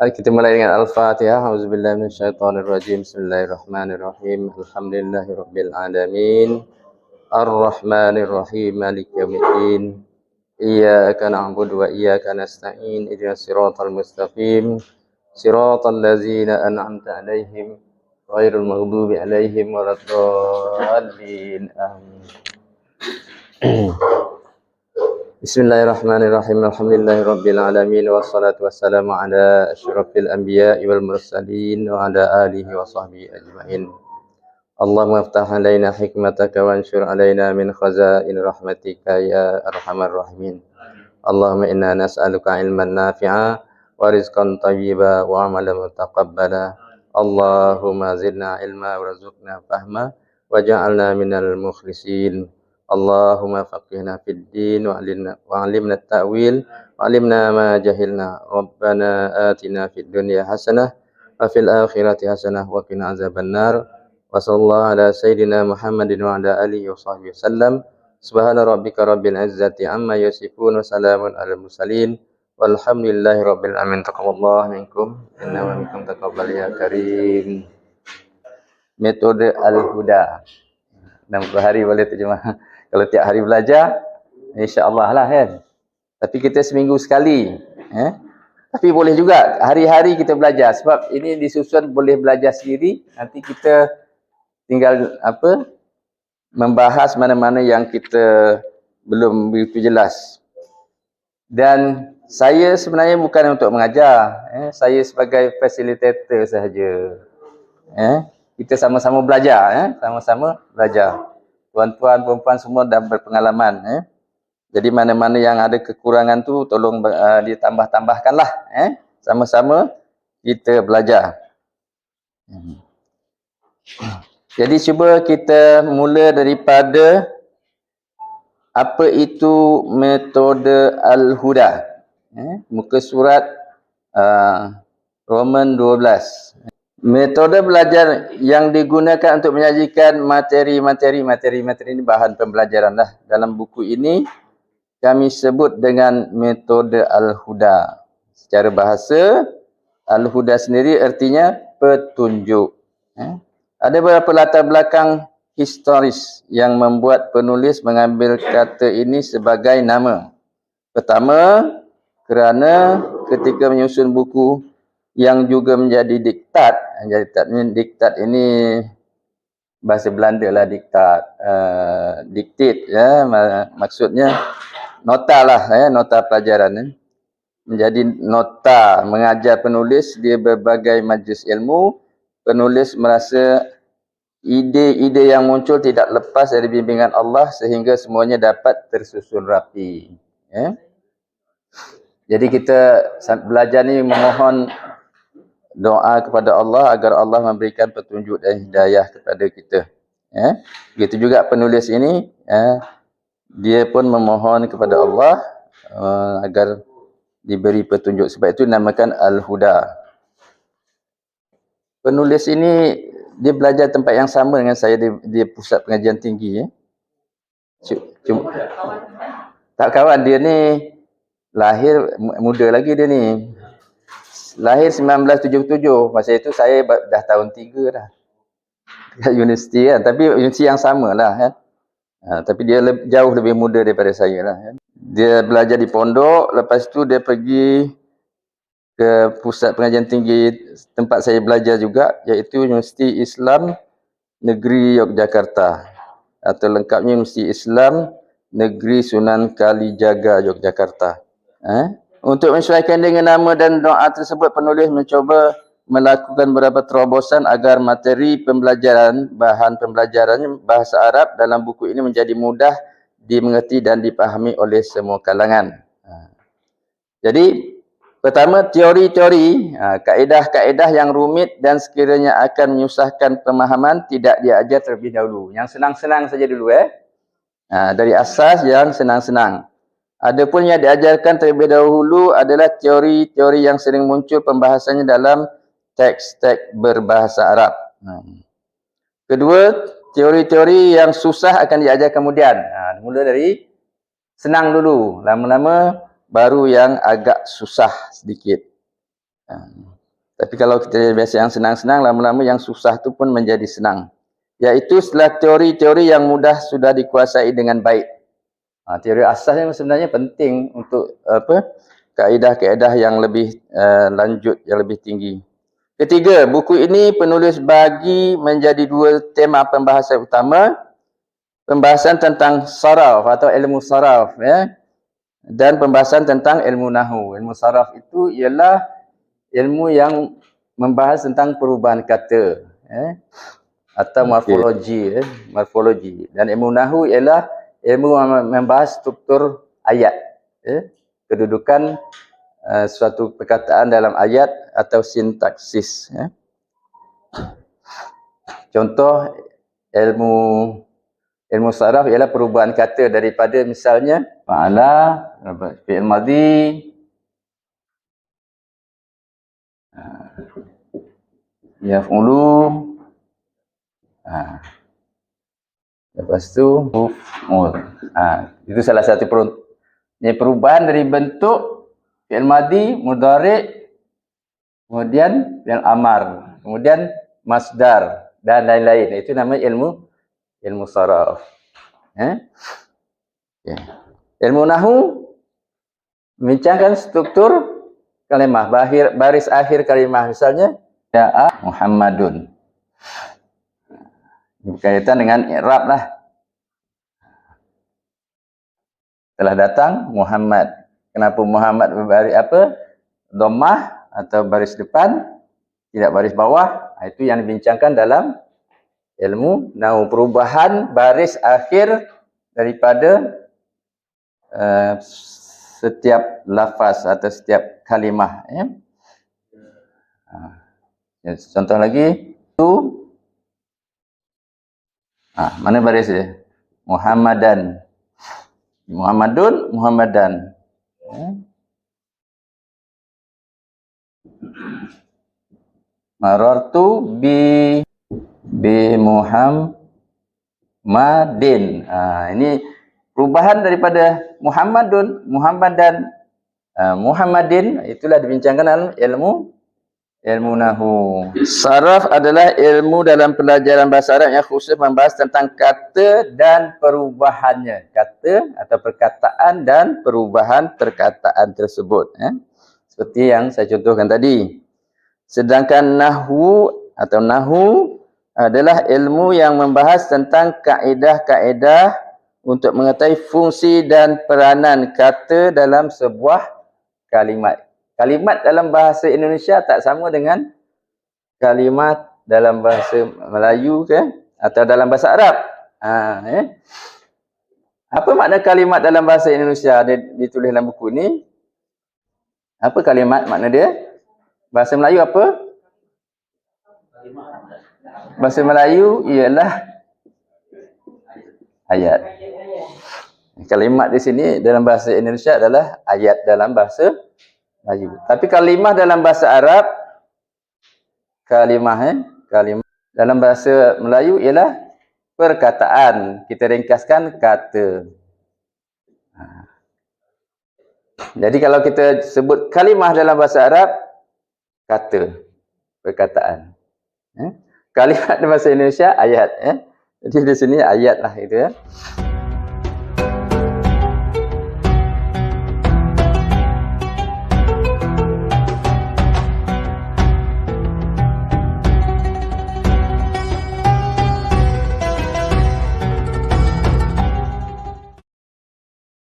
Mari kita mulai dengan Al-Fatihah. Auzubillahi minasyaitonirrajim. Bismillahirrahmanirrahim. Alhamdulillahirabbil alamin. Ar-Rahmanirrahim. Maliki yaumiddin. Iyyaka na'budu wa iyyaka nasta'in. Ihdinas siratal mustaqim. Siratal ladzina an'amta 'alaihim ghairil maghdubi 'alaihim waladdallin. Amin. Bismillahirrahmanirrahim. Alhamdulillahirabbil alamin wassalatu wassalamu ala asyrafil anbiya'i wal mursalin wa ala alihi wa sahbihi ajmain. Allahumma iftah alaina hikmataka wa anshur alaina min khazain rahmatika ya arhamar rahimin. Allahumma inna nas'aluka ilman nafi'a wa rizqan thayyiba wa amalan mutaqabbala. Allahumma zidna ilma warzuqna fahma waj'alna minal mukhlisin. Allahumma faqihna fid din wa 'allimna at-ta'wil wa 'allimna ma jahilna. Rabbana atina fid dunya hasanah wa fil akhirati hasanah wa qina azabannar. Wa sallallahu ala sayidina Muhammadin wa ala alihi wa sahbihi wasallam. Subhana rabbika rabbil izzati amma yasifun wa salamun alal mursalin walhamdulillahi rabbil alamin. Taqabbalallahu minkum inna wa minkum taqabbal ya karim. Metode Al-Huda. 60 hari boleh terjemah. Kalau tiap hari belajar, insya-Allah lah kan. Tapi kita seminggu sekali, Tapi boleh juga hari-hari kita belajar sebab ini disusun boleh belajar sendiri. Nanti kita tinggal membahas mana-mana yang kita belum begitu jelas. Dan saya sebenarnya bukan untuk mengajar, saya sebagai facilitator sahaja. Kita sama-sama belajar, sama-sama belajar. Tuan-tuan, perempuan semua dah berpengalaman. Jadi mana-mana yang ada kekurangan tu tolong ditambah-tambahkanlah. Sama-sama kita belajar. Jadi cuba kita mula daripada apa itu metode Al-Huda. Muka surat Roman 12. Metode belajar yang digunakan untuk menyajikan materi ini bahan pembelajaran lah. Dalam buku ini kami sebut dengan metode Al-Huda. Secara bahasa, Al-Huda sendiri artinya petunjuk. Ada beberapa latar belakang historis yang membuat penulis mengambil kata ini sebagai nama. Pertama, kerana ketika menyusun buku yang juga menjadi diktat. Diktat ini bahasa Belanda lah, diktat. Diktat, maksudnya nota lah, nota pelajaran. Menjadi nota mengajar penulis di berbagai majlis ilmu. Penulis merasa ide-ide yang muncul tidak lepas dari bimbingan Allah sehingga semuanya dapat tersusun rapi. Jadi kita belajar ni memohon doa kepada Allah agar Allah memberikan petunjuk dan hidayah kepada kita. Begitu juga penulis ini, dia pun memohon kepada Allah agar diberi petunjuk. Sebab itu dinamakan Al-Huda. Penulis ini dia belajar tempat yang sama dengan saya di pusat pengajian tinggi. Cuma tak kawan, dia ni lahir muda lagi dia ni. Lahir 1977. Masa itu saya dah tahun 3 dah. Dekat universiti kan. Tapi universiti yang sama lah kan. Tapi dia jauh lebih muda daripada saya lah kan. Dia belajar di pondok. Lepas tu dia pergi ke pusat pengajian tinggi tempat saya belajar juga. Iaitu Universiti Islam Negeri Yogyakarta. Atau lengkapnya Universiti Islam Negeri Sunan Kalijaga Yogyakarta. Untuk menyesuaikan dengan nama dan doa tersebut, penulis mencuba melakukan beberapa terobosan agar materi pembelajaran, bahan pembelajaran bahasa Arab dalam buku ini menjadi mudah dimengerti dan dipahami oleh semua kalangan. Jadi, pertama, teori-teori, kaedah-kaedah yang rumit dan sekiranya akan menyusahkan pemahaman tidak diajar terlebih dahulu. Yang senang-senang saja dulu. Dari asas yang senang-senang. Adapun yang diajarkan terlebih dahulu adalah teori-teori yang sering muncul pembahasannya dalam teks-teks berbahasa Arab. Kedua, teori-teori yang susah akan diajar kemudian. Mula dari senang dulu, lama-lama baru yang agak susah sedikit. Tapi kalau kita biasa yang senang-senang, lama-lama yang susah tu pun menjadi senang. Iaitu setelah teori-teori yang mudah sudah dikuasai dengan baik. Teori asas yang sebenarnya penting untuk kaedah-kaedah yang lebih lanjut, yang lebih tinggi. Ketiga, buku ini penulis bagi menjadi dua tema pembahasan utama. Pembahasan tentang saraf atau ilmu saraf, ya, dan pembahasan tentang ilmu nahu. Ilmu saraf itu ialah ilmu yang membahas tentang perubahan kata, atau morfologi, morfologi. Dan ilmu nahu ialah ilmu membahas struktur ayat, kedudukan suatu perkataan dalam ayat atau sintaksis. Contoh ilmu saraf ialah perubahan kata daripada misalnya fa'ala, fi'il madhi, yaf'ulu, lepas tu muf'ul. Itu salah satu perubahan dari bentuk fi'il madhi, mudhari', kemudian fi'il amar, kemudian masdar dan lain-lain. Itu namanya ilmu saraf. Ilmu nahu membincangkan struktur kalimah, baris akhir kalimah. Misalnya ja'a Muhammadun. Berkaitan dengan i'rab lah. Telah datang Muhammad. Kenapa Muhammad berbaris apa? Dhammah atau baris depan, tidak baris bawah. Itu yang dibincangkan dalam ilmu nahu, perubahan baris akhir daripada setiap lafaz atau setiap kalimah. Contoh lagi, tu mana baris dia? Muhammadan, Muhammadun, Muhammadan. Marartu bi Muhammadin. Ini perubahan daripada Muhammadun, Muhammadan, Muhammadin. Itulah dibincangkan dalam ilmu nahu. Saraf adalah ilmu dalam pelajaran bahasa Arab yang khusus membahas tentang kata dan perubahannya. Kata atau perkataan dan perubahan perkataan tersebut. Seperti yang saya contohkan tadi. Sedangkan nahu adalah ilmu yang membahas tentang kaedah-kaedah untuk mengetahui fungsi dan peranan kata dalam sebuah kalimat. Kalimat dalam bahasa Indonesia tak sama dengan kalimat dalam bahasa Melayu atau dalam bahasa Arab. Apa makna kalimat dalam bahasa Indonesia? Dia ditulis dalam buku ni. Apa kalimat makna dia? Bahasa Melayu apa? Bahasa Melayu ialah ayat. Kalimat di sini dalam bahasa Indonesia adalah ayat dalam bahasa Melayu. Tapi kalimah dalam bahasa Arab, kalimah dalam bahasa Melayu ialah perkataan. Kita ringkaskan kata. Jadi kalau kita sebut kalimah dalam bahasa Arab, kata, perkataan. Kalimat dalam bahasa Indonesia ayat. Jadi di sini ayat lah itu.